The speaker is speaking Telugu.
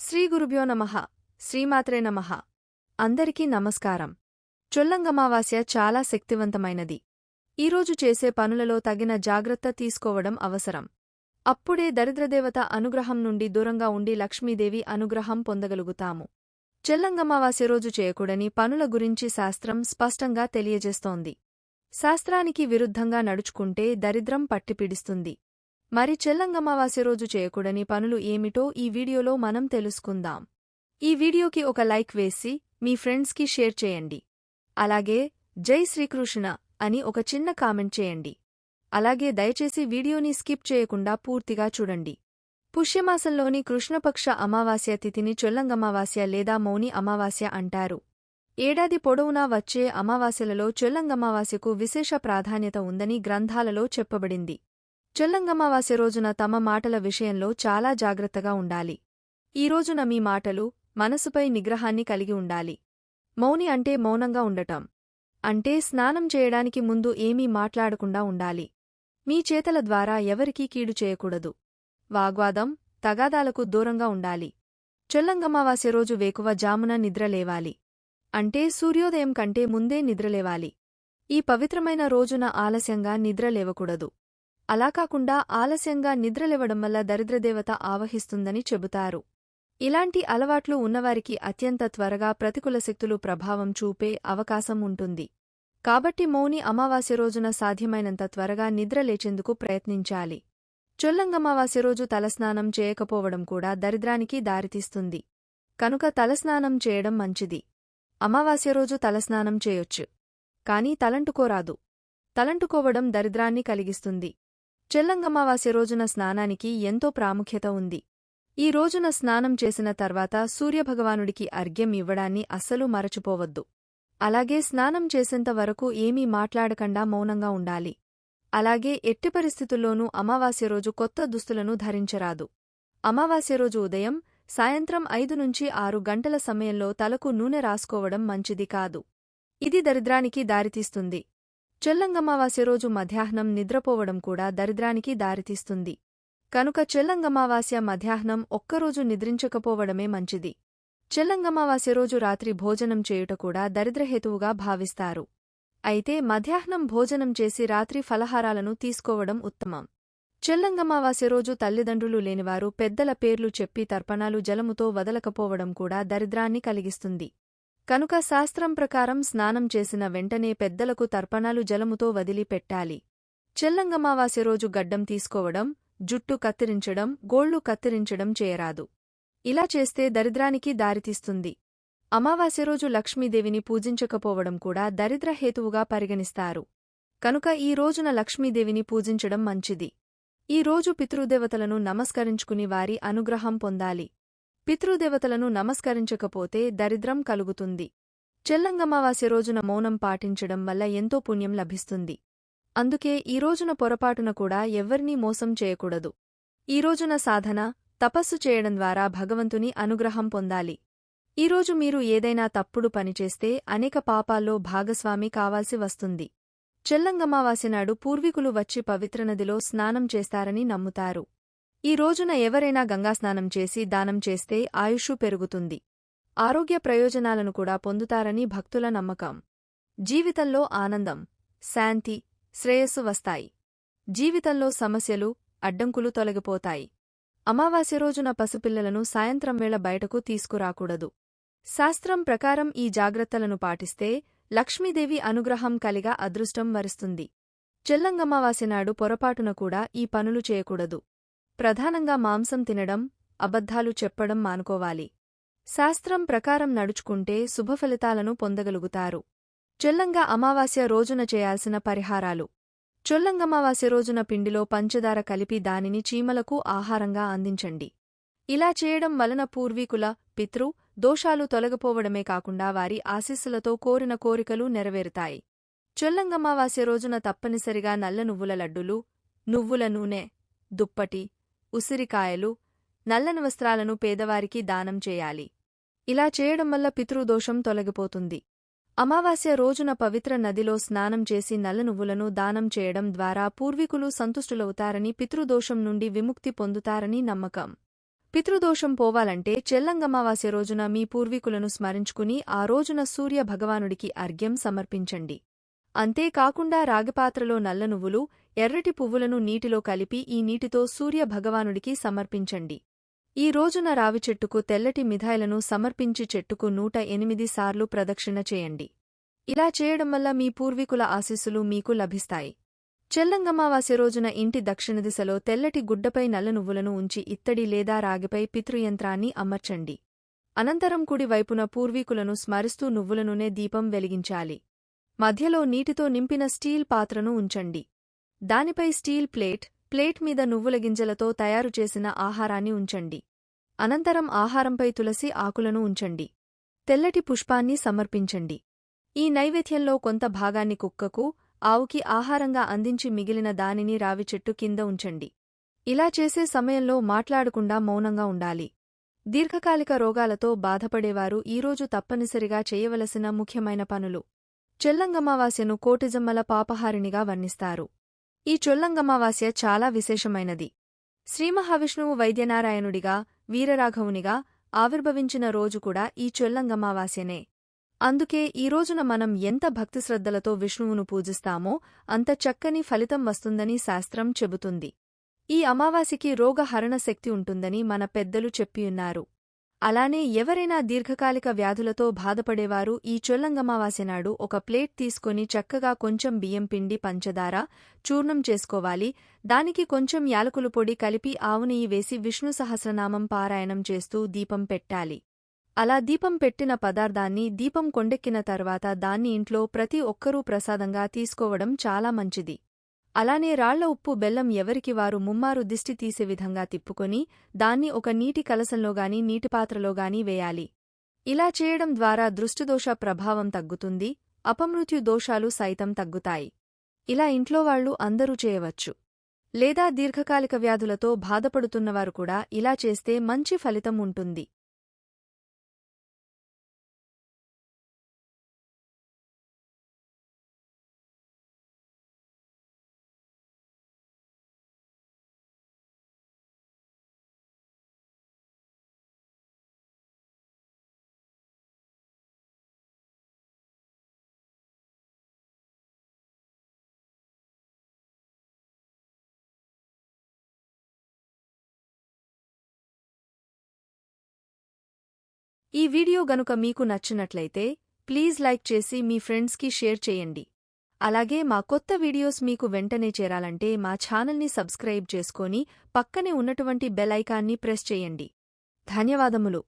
శ్రీ గురుభ్యో నమః శ్రీమాత్రే నమః అందరికీ నమస్కారం. చొల్లంగమావాస్య చాలా శక్తివంతమైనది. ఈరోజు చేసే పనులలో తగిన జాగ్రత్త తీసుకోవడం అవసరం. అప్పుడే దరిద్రదేవత అనుగ్రహం నుండి దూరంగా ఉండి లక్ష్మీదేవి అనుగ్రహం పొందగలుగుతాము. చొల్లంగమావాస్య రోజు చేయకూడని పనుల గురించి శాస్త్రం స్పష్టంగా తెలియజేస్తోంది. శాస్త్రానికి విరుద్ధంగా నడుచుకుంటే దరిద్రం పట్టిపిడిస్తుంది. మరి చొల్లంగమావాస్య రోజు చేయకూడని పనులు ఏమిటో ఈ వీడియోలో మనం తెలుసుకుందాం. ఈ వీడియోకి ఒక లైక్ వేసి మీ ఫ్రెండ్స్కి షేర్ చేయండి. అలాగే జై శ్రీకృష్ణ అని ఒక చిన్న కామెంట్ చేయండి. అలాగే దయచేసి వీడియోని స్కిప్ చేయకుండా పూర్తిగా చూడండి. పుష్యమాసంలోని కృష్ణపక్ష అమావాస్య తిథిని చొల్లంగమావాస్య లేదా మౌని అమావాస్య అంటారు. ఏడాది పొడవునా వచ్చే అమావాస్యలలో చొల్లంగమావాస్యకు విశేష ప్రాధాన్యత ఉందని గ్రంథాలలో చెప్పబడింది. చొల్లంగమావాస్య రోజున తమ మాటల విషయంలో చాలా జాగ్రత్తగా ఉండాలి. ఈ రోజున మీ మాటలు, మనసుపై నిగ్రహాన్ని కలిగి ఉండాలి. మౌని అంటే మౌనంగా ఉండటం. అంటే స్నానం చేయడానికి ముందు ఏమీ మాట్లాడకుండా ఉండాలి. మీ చేతల ద్వారా ఎవరికీ కీడు చేయకూడదు. వాగ్వాదం, తగాదాలకు దూరంగా ఉండాలి. చొల్లంగమావాస్య రోజు వేకువ జామున నిద్రలేవాలి. అంటే సూర్యోదయం కంటే ముందే నిద్రలేవాలి. ఈ పవిత్రమైన రోజున ఆలస్యంగా నిద్రలేవకూడదు. అలా కాకుండా ఆలస్యంగా నిద్రలేవడం వల్ల దరిద్రదేవత ఆవహిస్తుందని చెబుతారు. ఇలాంటి అలవాట్లు ఉన్నవారికి అత్యంత త్వరగా ప్రతికూల శక్తులు ప్రభావం చూపే అవకాశం ఉంటుంది. కాబట్టి మౌని అమావాస్య రోజున సాధ్యమైనంత త్వరగా నిద్రలేచేందుకు ప్రయత్నించాలి. చొల్లంగమావాస్య రోజు తలస్నానం చేయకపోవడం కూడా దరిద్రానికి దారితీస్తుంది. కనుక తలస్నానం చేయడం మంచిది. అమావాస్య రోజు తలస్నానం చేయొచ్చు. కానీ తలంటుకోరాదు. తలంటుకోవడం దరిద్రాన్ని కలిగిస్తుంది. చొల్లంగమావాస్య రోజున స్నానానికి ఎంతో ప్రాముఖ్యత ఉంది. ఈ రోజున స్నానం చేసిన తర్వాత సూర్యభగవానుడికి అర్ఘ్యం ఇవ్వడాన్ని అస్సలు మరచిపోవద్దు. అలాగే స్నానం చేసేంత వరకు ఏమీ మాట్లాడకుండా మౌనంగా ఉండాలి. అలాగే ఎట్టి పరిస్థితుల్లోనూ అమావాస్య రోజు కొత్త దుస్తులను ధరించరాదు. అమావాస్య రోజు ఉదయం, సాయంత్రం 5 నుంచి 6 గంటల సమయంలో తలకు నూనె రాసుకోవడం మంచిది కాదు. ఇది దరిద్రానికి దారితీస్తుంది. చొల్లంగమావాస్య రోజు మధ్యాహ్నం నిద్రపోవడం కూడా దరిద్రానికి దారితీస్తుంది. కనుక చొల్లంగమావాస్య మధ్యాహ్నం ఒక్కరోజు నిద్రించకపోవడమే మంచిది. చొల్లంగమావాస్య రోజు రాత్రి భోజనం చేయుట కూడా దరిద్రహేతువుగా భావిస్తారు. అయితే మధ్యాహ్నం భోజనం చేసి రాత్రి ఫలహారాలను తీసుకోవడం ఉత్తమం. చొల్లంగమావాస్య రోజు తల్లిదండ్రులు లేనివారు పెద్దల పేర్లు చెప్పి తర్పణాలు జలముతో వదలకపోవడం కూడా దరిద్రాన్ని కలిగిస్తుంది. కనుక శాస్త్రం ప్రకారం స్నానం చేసిన వెంటనే పెద్దలకు తర్పణాలు జలముతో వదిలి పెట్టాలి. చొల్లంగమావాస్య రోజు గడ్డం తీసుకోవడం, జుట్టు కత్తిరించడం, గోళ్లు కత్తిరించడం చేయరాదు. ఇలా చేస్తే దరిద్రానికి దారితీస్తుంది. అమావాస్య రోజు లక్ష్మీదేవిని పూజించకపోవడం కూడా దరిద్రహేతువుగా పరిగణిస్తారు. కనుక ఈ రోజున లక్ష్మీదేవిని పూజించడం మంచిది. ఈ రోజు పితృదేవతలను నమస్కరించుకుని వారి అనుగ్రహం పొందాలి. పితృదేవతలను నమస్కరించకపోతే దరిద్రం కలుగుతుంది. చొల్లంగమావాస్య రోజున మౌనం పాటించడం వల్ల ఎంతో పుణ్యం లభిస్తుంది. అందుకే ఈ రోజున పొరపాటున కూడా ఎవ్వరినీ మోసం చేయకూడదు. ఈ రోజున సాధన, తపస్సు చేయడం ద్వారా భగవంతుని అనుగ్రహం పొందాలి. ఈరోజు మీరు ఏదైనా తప్పుడు పనిచేస్తే అనేక పాపాల్లో భాగస్వామి కావాల్సి వస్తుంది. చొల్లంగమావాస్య నాడు పూర్వీకులు వచ్చి పవిత్రనదిలో స్నానం చేస్తారని నమ్ముతారు. ఈ రోజున ఎవరైనా గంగాస్నానం చేసి దానం చేస్తే ఆయుష్షు పెరుగుతుంది. ఆరోగ్య ప్రయోజనాలను కూడా పొందుతారని భక్తుల నమ్మకం. జీవితంలో ఆనందం, శాంతి, శ్రేయస్సు వస్తాయి. జీవితంలో సమస్యలు, అడ్డంకులు తొలగిపోతాయి. అమావాస్య రోజున పసిపిల్లలను సాయంత్రం వేళ బయటకు తీసుకురాకూడదు. శాస్త్రం ప్రకారం ఈ జాగ్రత్తలను పాటిస్తే లక్ష్మీదేవి అనుగ్రహం కలిగా అదృష్టం వరిస్తుంది. చొల్లంగమావాస్య నాడు పొరపాటున కూడా ఈ పనులు చేయకూడదు. ప్రధానంగా మాంసం తినడం, అబద్ధాలు చెప్పడం మానుకోవాలి. శాస్త్రం ప్రకారం నడుచుకుంటే శుభఫలితాలను పొందగలుగుతారు. చొల్లంగ అమావాస్య రోజున చేయాల్సిన పరిహారాలు. చొల్లంగమావాస్య రోజున పిండిలో పంచదార కలిపి దానిని చీమలకు ఆహారంగా అందించండి. ఇలా చేయడం వలన పూర్వీకుల, పితృ దోషాలు తొలగిపోవడమే కాకుండా వారి ఆశీస్సులతో కోరిన కోరికలు నెరవేరుతాయి. చొల్లంగమావాస్య రోజున తప్పనిసరిగా నల్ల నువ్వుల లడ్డులు, నువ్వుల నూనె, దుప్పటి, ఉసిరికాయలు, నల్లని వస్త్రాలను పేదవారికి దానం చేయాలి. ఇలా చేయడం వల్ల పితృదోషం తొలగిపోతుంది. అమావాస్య రోజున పవిత్ర నదిలో స్నానం చేసి నల్ల నువ్వులను దానం చేయడం ద్వారా పూర్వీకులు సంతుష్టులవుతారని, పితృదోషం నుండి విముక్తి పొందుతారని నమ్మకం. పితృదోషం పోవాలంటే చెల్లంగమావాస్య రోజున మీ పూర్వీకులను స్మరించుకుని ఆ రోజున సూర్య భగవానుడికి అర్ఘ్యం సమర్పించండి. అంతేకాకుండా రాగిపాత్రలో నల్ల నువ్వులు, ఎర్రటి పువ్వులను నీటిలో కలిపి ఈ నీటితో సూర్య భగవానుడికి సమర్పించండి. ఈ రోజున రావి చెట్టుకు తెల్లటి మిఠాయిలను సమర్పించి చెట్టుకు 108 సార్లు ప్రదక్షిణ చేయండి. ఇలా చేయడం వల్ల మీ పూర్వీకుల ఆశీస్సులు మీకు లభిస్తాయి. చెల్లంగమావాస్య రోజున ఇంటి దక్షిణ దిశలో తెల్లటి గుడ్డపై నల్ల నువ్వులను ఉంచి ఇత్తడి లేదా రాగిపై పితృయంత్రాన్ని అమర్చండి. అనంతరం కుడి వైపున పూర్వీకులను స్మరిస్తూ నువ్వుల నూనె దీపం వెలిగించాలి. మధ్యలో నీటితో నింపిన స్టీల్ పాత్రను ఉంచండి. దానిపై స్టీల్ ప్లేట్ మీద నువ్వుల గింజలతో తయారుచేసిన ఆహారాన్ని ఉంచండి. అనంతరం ఆహారంపై తులసి ఆకులను ఉంచండి. తెల్లటి పుష్పాన్ని సమర్పించండి. ఈ నైవేద్యంలో కొంత భాగాన్ని కుక్కకు, ఆవుకి ఆహారంగా అందించి మిగిలిన దానిని రావి చెట్టు కింద ఉంచండి. ఇలా చేసే సమయంలో మాట్లాడకుండా మౌనంగా ఉండాలి. దీర్ఘకాలిక రోగాలతో బాధపడేవారు ఈరోజు తప్పనిసరిగా చేయవలసిన ముఖ్యమైన పనులు. చెల్లంగమావాస్యను కోటిజమ్మల పాపహారిణిగా వర్ణిస్తారు. ఈ చొల్లంగమావాస్య చాలా విశేషమైనది. శ్రీమహావిష్ణువు వైద్యనారాయణుడిగా, వీరరాఘవునిగా ఆవిర్భవించిన రోజు కూడా ఈ చొల్లంగమావాస్యనే. అందుకే ఈ రోజున మనం ఎంత భక్తిశ్రద్ధలతో విష్ణువును పూజిస్తామో అంత చక్కని ఫలితం వస్తుందని శాస్త్రం చెబుతుంది. ఈ అమావాస్యకి రోగహరణ శక్తి ఉంటుందని మన పెద్దలు చెప్పియున్నారు. అలానే ఎవరైనా దీర్ఘకాలిక వ్యాధులతో బాధపడేవారు ఈ చొల్లంగమావాస్యనాడు ఒక ప్లేట్ తీసుకొని చక్కగా కొంచెం బియ్యం పిండి, పంచదార, చూర్ణం చేసుకోవాలి. దానికి కొంచెం యాలకుల పొడి కలిపి ఆవు నెయ్యి వేసి విష్ణు సహస్రనామం పారాయణం చేస్తూ దీపం పెట్టాలి. అలా దీపం పెట్టిన పదార్థాన్ని దీపం కొండెక్కిన తర్వాత దాన్ని ఇంట్లో ప్రతి ఒక్కరూ ప్రసాదంగా తీసుకోవడం చాలా మంచిది. అలానే రాళ్ల ఉప్పు బెల్లం ఎవరికి వారు ముమ్మారు దిష్టి తీసే విధంగా తిప్పుకొని దాన్ని ఒక నీటి కలసంలోగాని నీటిపాత్రలోగాని వేయాలి. ఇలా చేయడం ద్వారా దృష్టిదోష ప్రభావం తగ్గుతుంది, అపమృత్యు దోషాలు సైతం తగ్గుతాయి. ఇలా ఇంట్లోవాళ్లు అందరూ చేయవచ్చు. లేదా దీర్ఘకాలిక వ్యాధులతో బాధపడుతున్నవారు కూడా ఇలా చేస్తే మంచి ఫలితం ఉంటుంది. ఈ వీడియో గనుక మీకు నచ్చినట్లయితే ప్లీజ్ లైక్ చేసి మీ ఫ్రెండ్స్కి షేర్ చేయండి. అలాగే మా కొత్త వీడియోస్ మీకు వెంటనే చేరాలంటే మా ఛానల్ని సబ్స్క్రైబ్ చేసుకొని పక్కనే ఉన్నటువంటి బెల్ ఐకాన్ని ప్రెస్ చేయండి. ధన్యవాదములు.